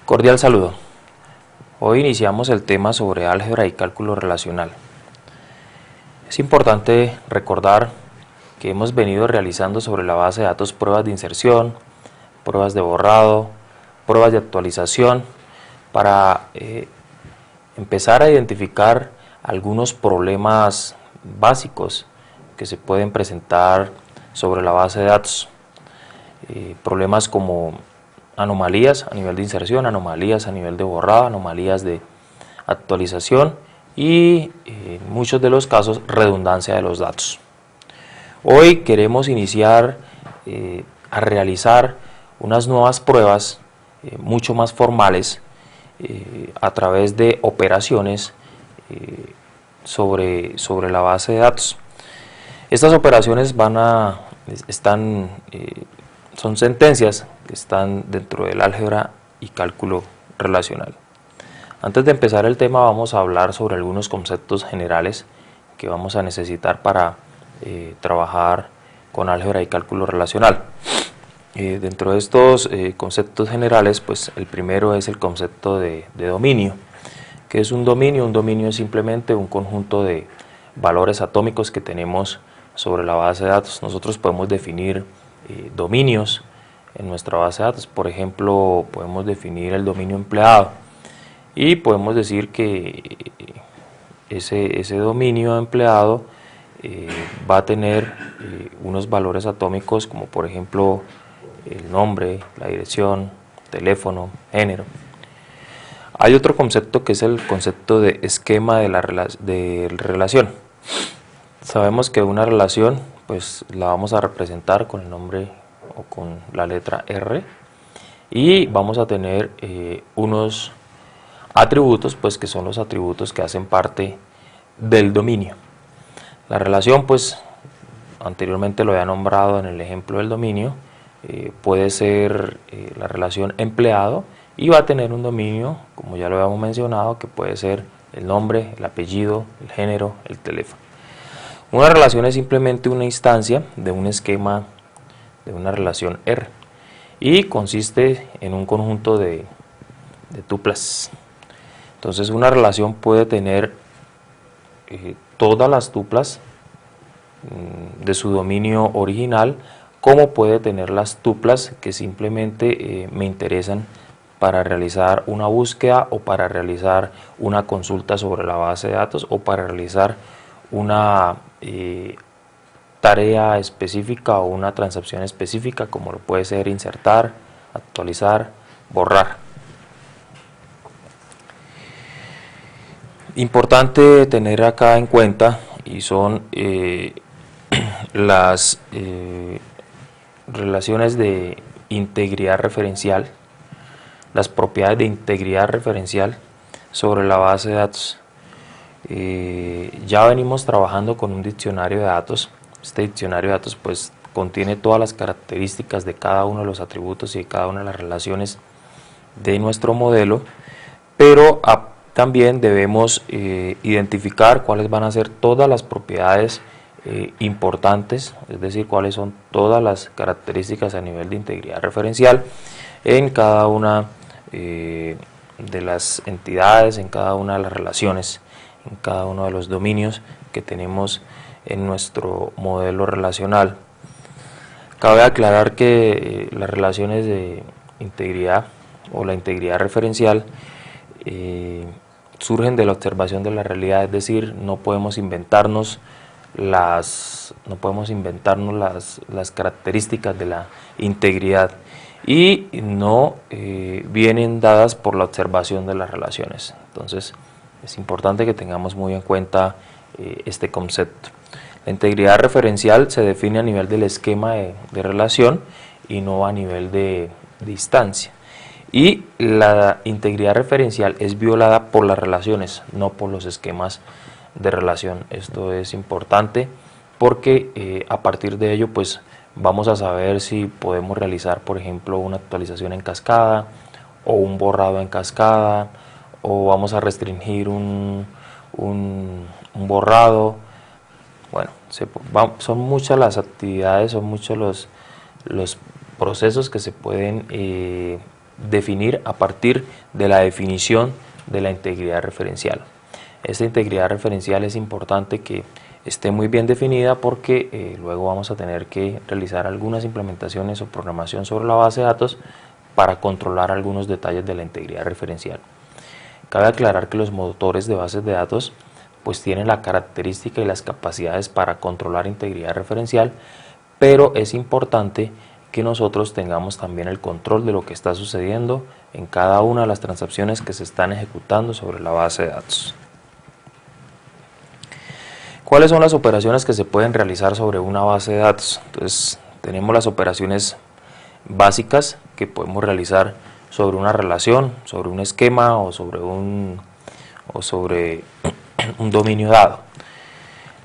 Cordial saludo. Hoy iniciamos el tema sobre álgebra y cálculo relacional. Es importante recordar que hemos venido realizando sobre la base de datos pruebas de inserción, pruebas de borrado, pruebas de actualización para empezar a identificar algunos problemas básicos que se pueden presentar sobre la base de datos. Problemas como anomalías a nivel de inserción, anomalías a nivel de borrado, anomalías de actualización y en muchos de los casos redundancia de los datos. Hoy queremos iniciar a realizar unas nuevas pruebas mucho más formales a través de operaciones sobre la base de datos. Estas operaciones son sentencias que están dentro del álgebra y cálculo relacional. Antes de empezar el tema vamos a hablar sobre algunos conceptos generales que vamos a necesitar para trabajar con álgebra y cálculo relacional. Dentro de estos conceptos generales, pues el primero es el concepto de dominio. ¿Qué es un dominio? Un dominio es simplemente un conjunto de valores atómicos que tenemos sobre la base de datos. Nosotros podemos definir dominios en nuestra base de datos. Por ejemplo, podemos definir el dominio empleado y podemos decir que ese dominio empleado va a tener unos valores atómicos como por ejemplo el nombre, la dirección, teléfono, género. Hay otro concepto que es el concepto de esquema de relación. Sabemos que una relación pues la vamos a representar con el nombre o con la letra R y vamos a tener unos atributos pues que son los atributos que hacen parte del dominio. La relación pues anteriormente lo había nombrado en el ejemplo del dominio, puede ser la relación empleado y va a tener un dominio, como ya lo habíamos mencionado, que puede ser el nombre, el apellido, el género, el teléfono. Una relación es simplemente una instancia de un esquema de una relación R y consiste en un conjunto de tuplas. Entonces una relación puede tener todas las tuplas de su dominio original, como puede tener las tuplas que simplemente me interesan para realizar una búsqueda o para realizar una consulta sobre la base de datos o para realizar una tarea específica o una transacción específica, como lo puede ser insertar, actualizar, borrar. Importante tener acá en cuenta y son las relaciones de integridad referencial, las propiedades de integridad referencial sobre la base de datos. Ya venimos trabajando con un diccionario de datos. Este diccionario de datos pues contiene todas las características de cada uno de los atributos y de cada una de las relaciones de nuestro modelo, pero también debemos identificar cuáles van a ser todas las propiedades importantes, es decir, cuáles son todas las características a nivel de integridad referencial en cada una de las entidades, en cada una de las relaciones, en cada uno de los dominios que tenemos en nuestro modelo relacional. Cabe aclarar que las relaciones de integridad o la integridad referencial surgen de la observación de la realidad, es decir, no podemos inventarnos las características de la integridad y no vienen dadas por la observación de las relaciones. Entonces es importante que tengamos muy en cuenta este concepto. La integridad referencial se define a nivel del esquema de relación y no a nivel de distancia. Y la integridad referencial es violada por las relaciones, no por los esquemas de relación. Esto es importante porque a partir de ello pues vamos a saber si podemos realizar, por ejemplo, una actualización en cascada o un borrado en cascada, o vamos a restringir un borrado. Bueno, son muchas las actividades, son muchos los procesos que se pueden definir a partir de la definición de la integridad referencial. Esta integridad referencial es importante que esté muy bien definida porque luego vamos a tener que realizar algunas implementaciones o programación sobre la base de datos para controlar algunos detalles de la integridad referencial. Cabe aclarar que los motores de bases de datos pues tienen la característica y las capacidades para controlar integridad referencial, pero es importante que nosotros tengamos también el control de lo que está sucediendo en cada una de las transacciones que se están ejecutando sobre la base de datos. ¿Cuáles son las operaciones que se pueden realizar sobre una base de datos? Entonces, tenemos las operaciones básicas que podemos realizar sobre una relación, sobre un esquema o sobre un dominio dado.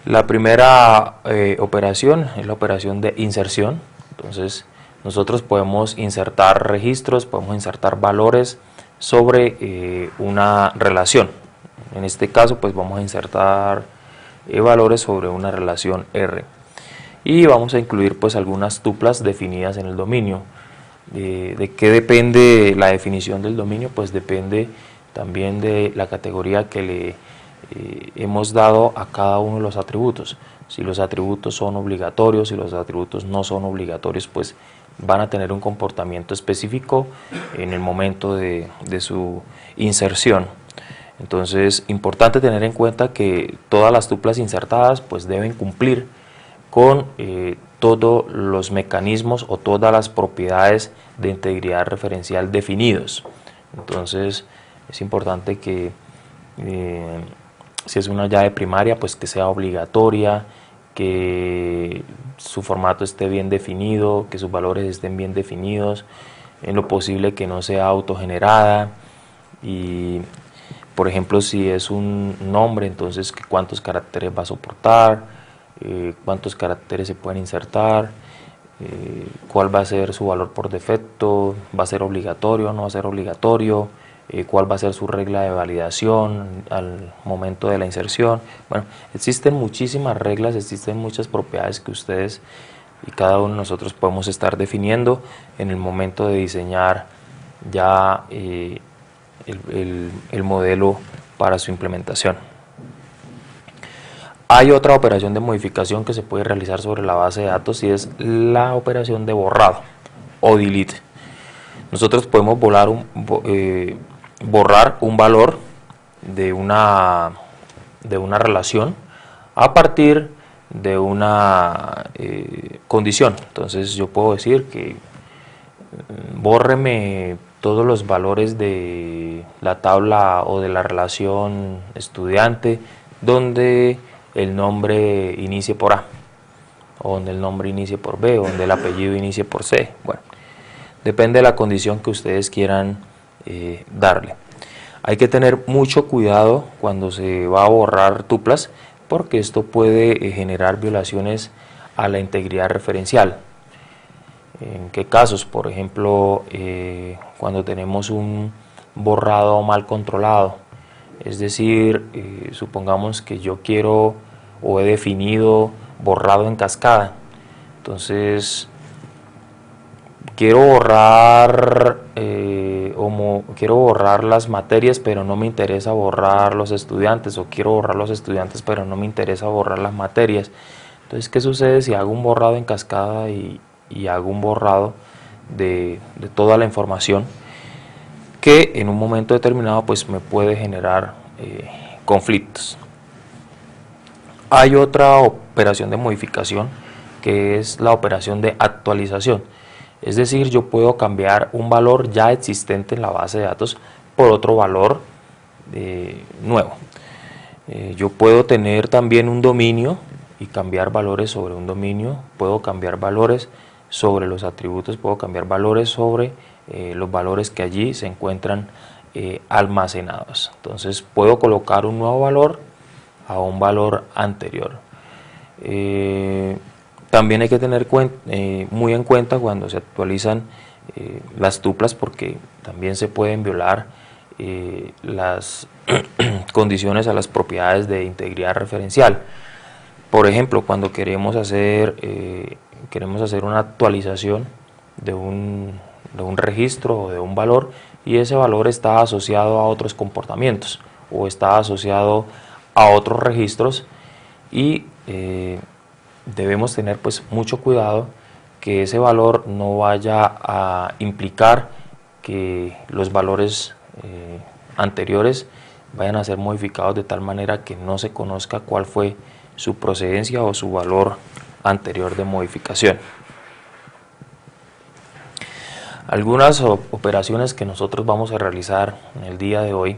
La primera operación es la operación de inserción. Entonces, nosotros podemos insertar registros, podemos insertar valores sobre una relación. En este caso, pues vamos a insertar valores sobre una relación R. Y vamos a incluir pues algunas tuplas definidas en el dominio. ¿De qué depende la definición del dominio? Pues depende también de la categoría que le hemos dado a cada uno de los atributos. Si los atributos son obligatorios, si los atributos no son obligatorios, pues van a tener un comportamiento específico en el momento de su inserción. Entonces, importante tener en cuenta que todas las tuplas insertadas pues deben cumplir con todos los mecanismos o todas las propiedades de integridad referencial definidos. Entonces, es importante que si es una llave primaria, pues que sea obligatoria, que su formato esté bien definido, que sus valores estén bien definidos, en lo posible que no sea autogenerada. Y por ejemplo, si es un nombre, entonces cuántos caracteres va a soportar, cuántos caracteres se pueden insertar, cuál va a ser su valor por defecto, va a ser obligatorio o no va a ser obligatorio, cuál va a ser su regla de validación al momento de la inserción. Bueno, existen muchísimas reglas, existen muchas propiedades que ustedes y cada uno de nosotros podemos estar definiendo en el momento de diseñar ya el modelo para su implementación. Hay otra operación de modificación que se puede realizar sobre la base de datos y es la operación de borrado o delete. Nosotros podemos borrar un valor de una relación a partir de una condición. Entonces yo puedo decir que bórreme todos los valores de la tabla o de la relación estudiante donde el nombre inicie por A, o donde el nombre inicie por B, o donde el apellido inicie por C. Bueno, depende de la condición que ustedes quieran darle. Hay que tener mucho cuidado cuando se va a borrar tuplas, porque esto puede generar violaciones a la integridad referencial. ¿En qué casos? Por ejemplo, cuando tenemos un borrado mal controlado, es decir, supongamos que yo quiero o he definido borrado en cascada. Entonces, quiero borrar las materias, pero no me interesa borrar los estudiantes, o quiero borrar los estudiantes, pero no me interesa borrar las materias. Entonces, ¿qué sucede si hago un borrado en cascada y hago un borrado de toda la información que en un momento determinado pues me puede generar conflictos? Hay otra operación de modificación que es la operación de actualización. Es decir, yo puedo cambiar un valor ya existente en la base de datos por otro valor nuevo. Yo puedo tener también un dominio y cambiar valores sobre un dominio, puedo cambiar valores sobre los atributos, puedo cambiar valores sobre los valores que allí se encuentran almacenados. Entonces puedo colocar un nuevo valor a un valor anterior. También hay que tener muy en cuenta cuando se actualizan las tuplas, porque también se pueden violar las condiciones a las propiedades de integridad referencial. Por ejemplo, cuando queremos hacer una actualización de un un registro o de un valor, y ese valor está asociado a otros comportamientos o está asociado a otros registros, y debemos tener pues mucho cuidado que ese valor no vaya a implicar que los valores anteriores vayan a ser modificados de tal manera que no se conozca cuál fue su procedencia o su valor anterior de modificación. Algunas operaciones que nosotros vamos a realizar en el día de hoy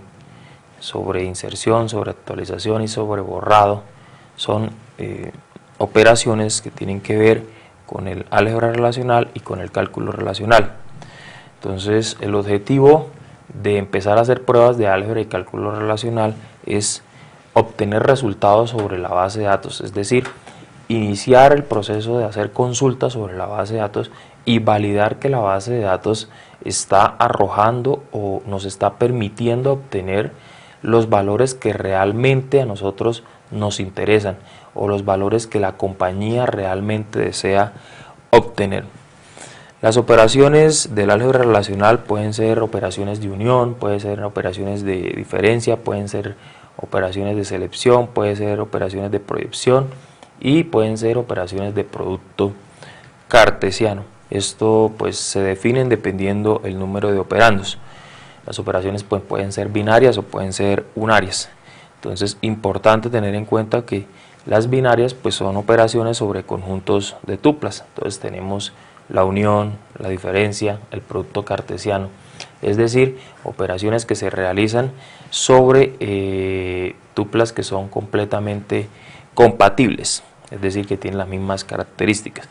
sobre inserción, sobre actualización y sobre borrado son operaciones que tienen que ver con el álgebra relacional y con el cálculo relacional. Entonces, el objetivo de empezar a hacer pruebas de álgebra y cálculo relacional es obtener resultados sobre la base de datos, es decir, iniciar el proceso de hacer consultas sobre la base de datos y validar que la base de datos está arrojando o nos está permitiendo obtener los valores que realmente a nosotros nos interesan o los valores que la compañía realmente desea obtener. Las operaciones del álgebra relacional pueden ser operaciones de unión, pueden ser operaciones de diferencia, pueden ser operaciones de selección, pueden ser operaciones de proyección y pueden ser operaciones de producto cartesiano. Esto pues se definen dependiendo el número de operandos. Las operaciones pues, pueden ser binarias o pueden ser unarias. Entonces, importante tener en cuenta que las binarias pues, son operaciones sobre conjuntos de tuplas. Entonces tenemos la unión, la diferencia, el producto cartesiano. Es decir, operaciones que se realizan sobre tuplas que son completamente compatibles, es decir, que tienen las mismas características.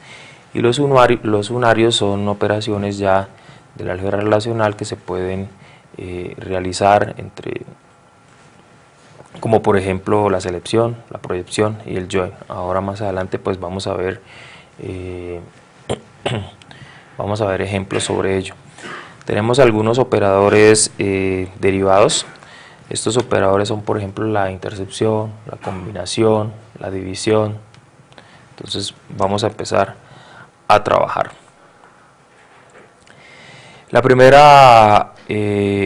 Y los unarios son operaciones ya del álgebra relacional que se pueden realizar entre, como por ejemplo la selección, la proyección y el join. Ahora más adelante pues vamos a ver ejemplos sobre ello. Tenemos algunos operadores derivados. Estos operadores son por ejemplo la intercepción, la combinación, la división. Entonces vamos a empezar a trabajar. La primera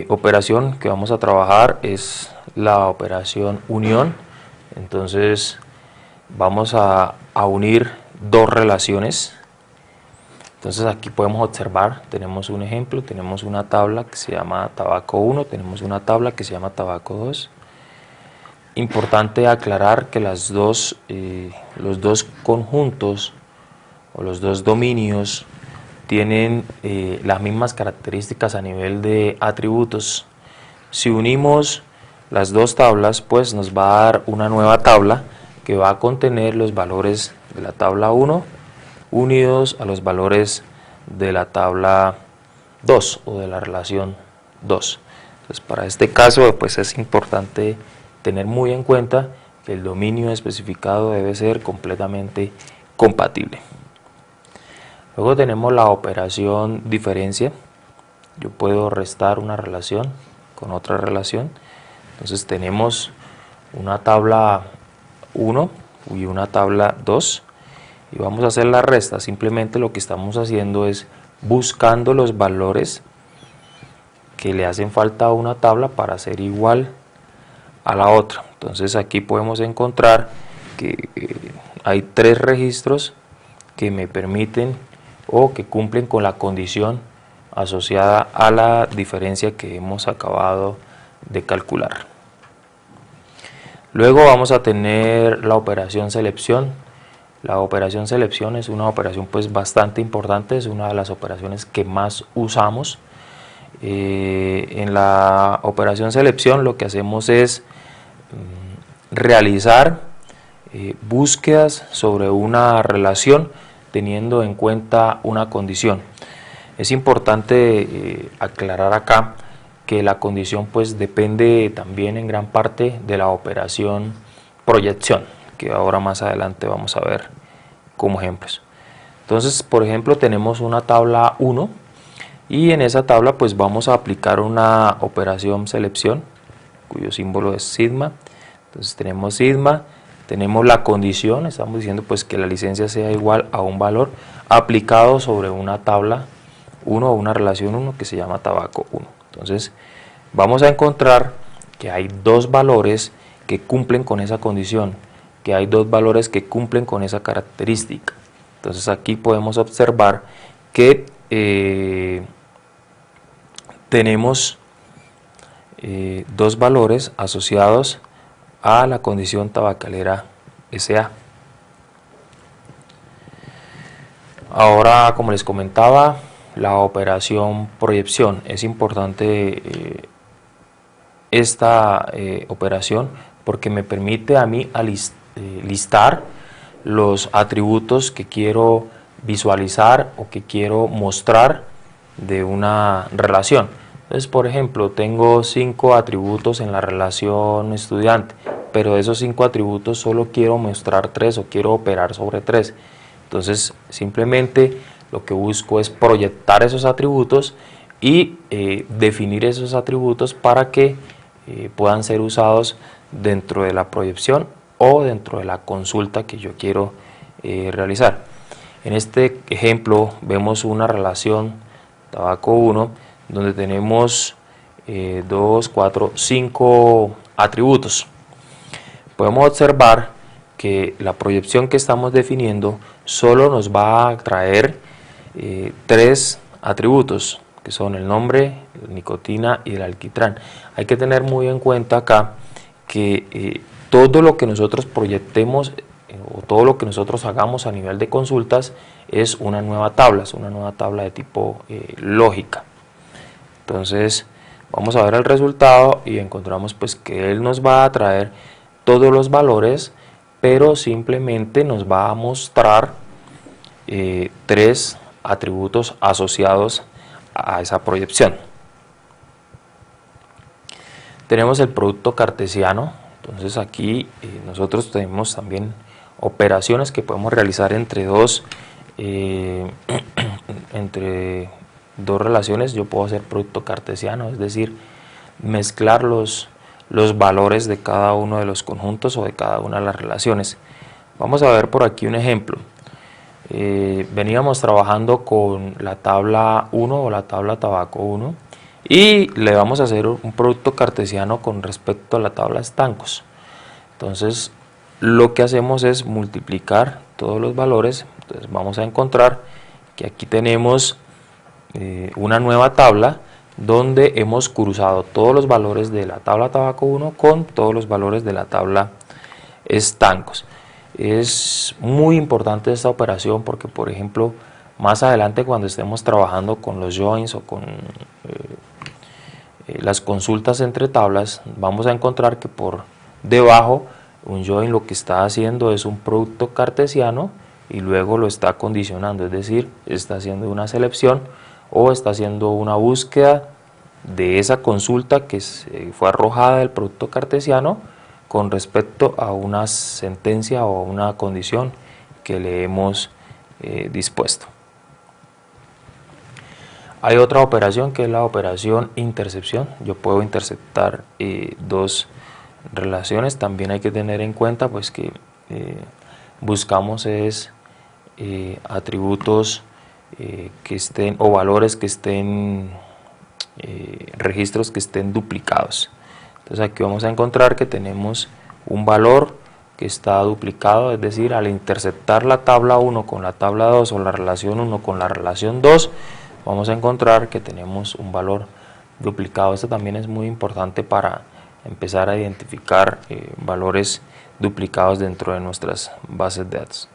operación que vamos a trabajar es la operación unión. Entonces vamos a unir dos relaciones. Entonces aquí podemos observar, tenemos un ejemplo, tenemos una tabla que se llama tabaco 1, tenemos una tabla que se llama tabaco 2. Importante aclarar que los dos conjuntos o los dos dominios tienen las mismas características a nivel de atributos. Si unimos las dos tablas, pues nos va a dar una nueva tabla que va a contener los valores de la tabla 1 unidos a los valores de la tabla 2 o de la relación 2. Entonces, para este caso, pues es importante tener muy en cuenta que el dominio especificado debe ser completamente compatible. Luego tenemos la operación diferencia. Yo puedo restar una relación con otra relación. Entonces tenemos una tabla 1 y una tabla 2 y vamos a hacer la resta. Simplemente lo que estamos haciendo es buscando los valores que le hacen falta a una tabla para ser igual a la otra. Entonces aquí podemos encontrar que hay tres registros que me permiten o que cumplen con la condición asociada a la diferencia que hemos acabado de calcular. Luego vamos a tener la operación selección. La operación selección es una operación pues bastante importante, es una de las operaciones que más usamos. En la operación selección lo que hacemos es realizar búsquedas sobre una relación teniendo en cuenta una condición. Es importante aclarar acá que la condición pues depende también en gran parte de la operación proyección, que ahora más adelante vamos a ver como ejemplos. Entonces, por ejemplo, tenemos una tabla 1 y en esa tabla pues vamos a aplicar una operación selección cuyo símbolo es sigma. Entonces tenemos sigma, tenemos la condición, estamos diciendo pues que la licencia sea igual a un valor aplicado sobre una tabla 1 o una relación 1 que se llama tabaco 1. Entonces vamos a encontrar que hay dos valores que cumplen con esa condición, que hay dos valores que cumplen con esa característica. Entonces aquí podemos observar que tenemos dos valores asociados a la condición tabacalera SA. Ahora, como les comentaba, la operación proyección. Es importante esta operación porque me permite a mí listar los atributos que quiero visualizar o que quiero mostrar de una relación. Entonces, por ejemplo, tengo 5 atributos en la relación estudiante, pero de esos 5 atributos solo quiero mostrar 3 o quiero operar sobre 3. Entonces, simplemente lo que busco es proyectar esos atributos y definir esos atributos para que puedan ser usados dentro de la proyección o dentro de la consulta que yo quiero realizar. En este ejemplo vemos una relación tabaco 1 donde tenemos 2, 4, 5 atributos. Podemos observar que la proyección que estamos definiendo solo nos va a traer 3 atributos, que son el nombre, la nicotina y el alquitrán. Hay que tener muy en cuenta acá que todo lo que nosotros proyectemos o todo lo que nosotros hagamos a nivel de consultas es una nueva tabla de tipo lógica. Entonces vamos a ver el resultado y encontramos pues que él nos va a traer todos los valores, pero simplemente nos va a mostrar 3 atributos asociados a esa proyección. Tenemos el producto cartesiano. Entonces aquí nosotros tenemos también operaciones que podemos realizar entre dos relaciones. Yo puedo hacer producto cartesiano, es decir, mezclar los valores de cada uno de los conjuntos o de cada una de las relaciones. Vamos a ver por aquí un ejemplo. Veníamos trabajando con la tabla 1 o la tabla tabaco 1 y le vamos a hacer un producto cartesiano con respecto a la tabla estancos. Entonces lo que hacemos es multiplicar todos los valores. Entonces vamos a encontrar que aquí tenemos una nueva tabla donde hemos cruzado todos los valores de la tabla tabaco 1 con todos los valores de la tabla estancos. Es muy importante esta operación porque, por ejemplo, más adelante cuando estemos trabajando con los joins o con las consultas entre tablas, vamos a encontrar que por debajo un join lo que está haciendo es un producto cartesiano y luego lo está condicionando, es decir, está haciendo una selección o está haciendo una búsqueda de esa consulta que fue arrojada del producto cartesiano con respecto a una sentencia o una condición que le hemos dispuesto. Hay otra operación que es la operación intercepción. Yo puedo interceptar dos relaciones. También hay que tener en cuenta pues que buscamos atributos que estén o valores que estén registros que estén duplicados. Entonces aquí vamos a encontrar que tenemos un valor que está duplicado, es decir, al interceptar la tabla 1 con la tabla 2 o la relación 1 con la relación 2, vamos a encontrar que tenemos un valor duplicado. Esto también es muy importante para empezar a identificar valores duplicados dentro de nuestras bases de datos.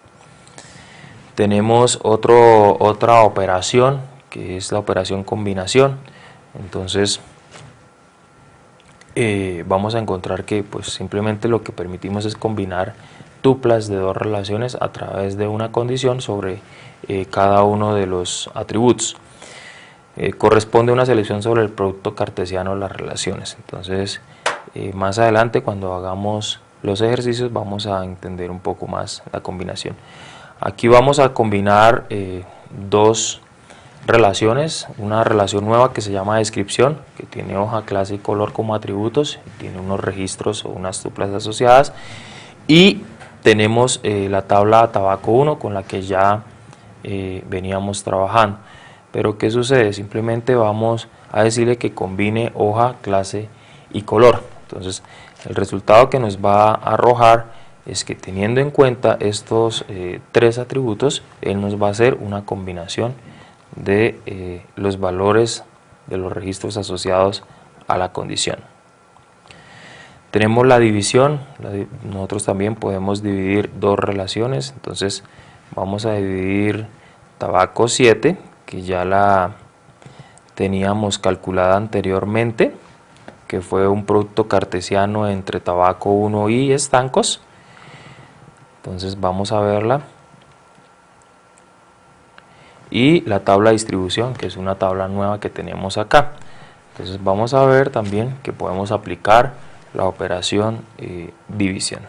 Tenemos otra operación que es la operación combinación. Entonces vamos a encontrar que pues simplemente lo que permitimos es combinar tuplas de dos relaciones a través de una condición sobre cada uno de los atributos. Corresponde a una selección sobre el producto cartesiano de las relaciones. Entonces más adelante cuando hagamos los ejercicios vamos a entender un poco más la combinación. Aquí vamos a combinar dos relaciones, una relación nueva que se llama descripción, que tiene hoja, clase y color como atributos, tiene unos registros o unas tuplas asociadas, y tenemos la tabla tabaco 1 con la que ya veníamos trabajando. pero ¿qué sucede? Simplemente vamos a decirle que combine hoja, clase y color. Entonces el resultado que nos va a arrojar es que teniendo en cuenta estos tres atributos, él nos va a hacer una combinación de los valores de los registros asociados a la condición. Tenemos la división, nosotros también podemos dividir dos relaciones, entonces vamos a dividir tabaco 7, que ya la teníamos calculada anteriormente, que fue un producto cartesiano entre tabaco 1 y estancos. Entonces vamos a verla. Y la tabla de distribución, que es una tabla nueva que tenemos acá. Entonces vamos a ver también que podemos aplicar la operación división.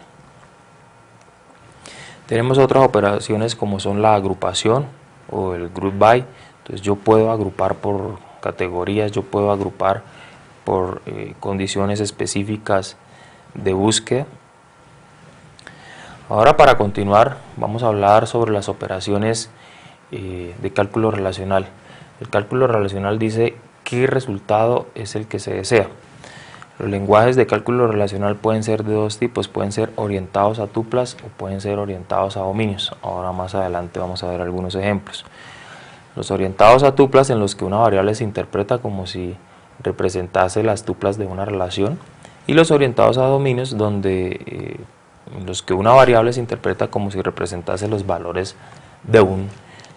Tenemos otras operaciones como son la agrupación o el group by. Entonces yo puedo agrupar por categorías, yo puedo agrupar por condiciones específicas de búsqueda. Ahora, para continuar, vamos a hablar sobre las operaciones de cálculo relacional. El cálculo relacional dice qué resultado es el que se desea. Los lenguajes de cálculo relacional pueden ser de dos tipos, pueden ser orientados a tuplas o pueden ser orientados a dominios. Ahora más adelante vamos a ver algunos ejemplos. Los orientados a tuplas, en los que una variable se interpreta como si representase las tuplas de una relación, y los orientados a dominios, donde en los que una variable se interpreta como si representase los valores de un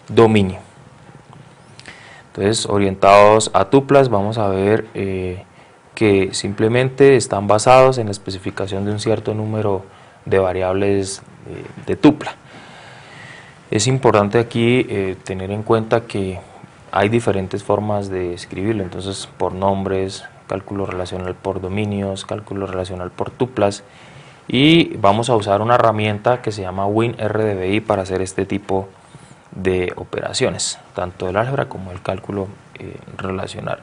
dominio. Entonces, orientados a tuplas, vamos a ver que simplemente están basados en la especificación de un cierto número de variables de tupla. Es importante aquí tener en cuenta que hay diferentes formas de escribirlo, entonces por nombres, cálculo relacional por dominios, cálculo relacional por tuplas, y vamos a usar una herramienta que se llama WinRDBI para hacer este tipo de operaciones, tanto el álgebra como el cálculo relacional.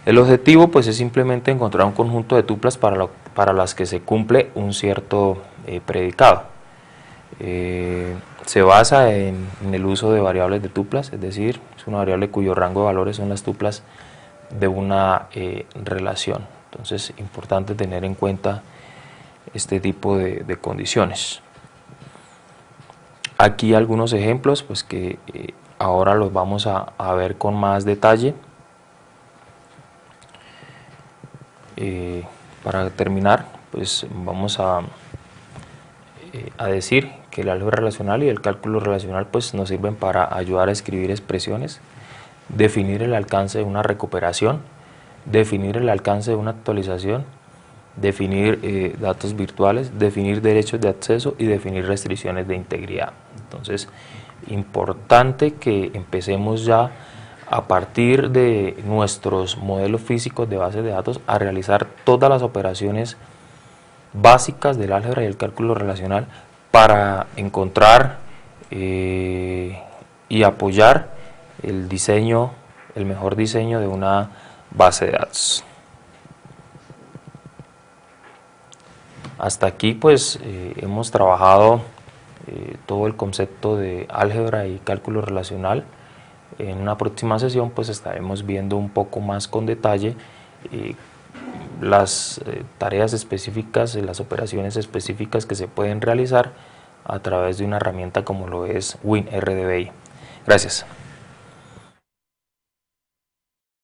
El objetivo pues es simplemente encontrar un conjunto de tuplas para las que se cumple un cierto predicado. Se basa en el uso de variables de tuplas, es decir, es una variable cuyo rango de valores son las tuplas de una relación. Entonces es importante tener en cuenta este tipo de condiciones. Aquí algunos ejemplos pues que ahora los vamos a ver con más detalle. Para terminar, pues vamos a decir que el álgebra relacional y el cálculo relacional pues nos sirven para ayudar a escribir expresiones, definir el alcance de una recuperación, definir el alcance de una actualización, definir datos virtuales, definir derechos de acceso y definir restricciones de integridad. Entonces, importante que empecemos ya a partir de nuestros modelos físicos de bases de datos a realizar todas las operaciones básicas del álgebra y el cálculo relacional para encontrar y apoyar el diseño, el mejor diseño de una base de datos. Hasta aquí pues hemos trabajado todo el concepto de álgebra y cálculo relacional. En una próxima sesión pues estaremos viendo un poco más con detalle las tareas específicas, las operaciones específicas que se pueden realizar a través de una herramienta como lo es WinRDBI. Gracias.